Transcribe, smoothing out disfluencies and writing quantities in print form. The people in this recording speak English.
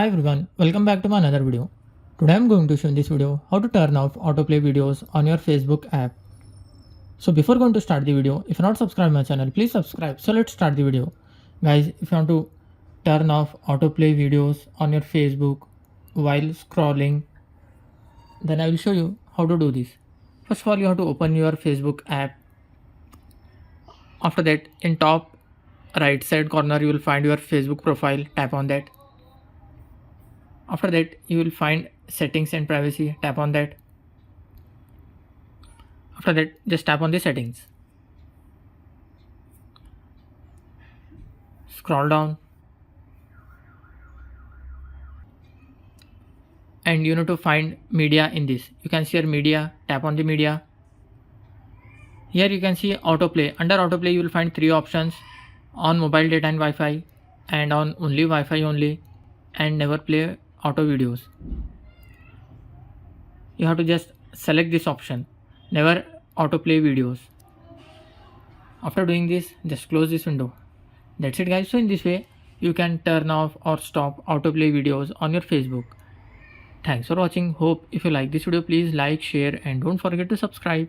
Hi everyone, welcome back to my another video. Today I'm going to show in this video how to turn off autoplay videos on your Facebook app. So before going to start the video, if you're not subscribed my channel, please subscribe. So let's start the video. Guys, if you want to turn off autoplay videos on your Facebook while scrolling, then I will show you how to do this. First of all, you have to open your Facebook app. After that, in top right side corner, you will find your Facebook profile. Tap on that. After that, you will find settings and privacy. Tap on that. After that, just tap on the settings. Scroll down and you need to find media in this. You can see your media. Tap on the media. Here you can see autoplay. Under autoplay, you will find three options: on mobile data and Wi-Fi, and on only Wi-Fi only, and never play auto videos. You have to just select this option, never autoplay videos. After doing this, just close this window. That's it guys. So in this way, you can turn off or stop autoplay videos on your Facebook. Thanks for watching. Hope if you like this video, please like, share and don't forget to subscribe.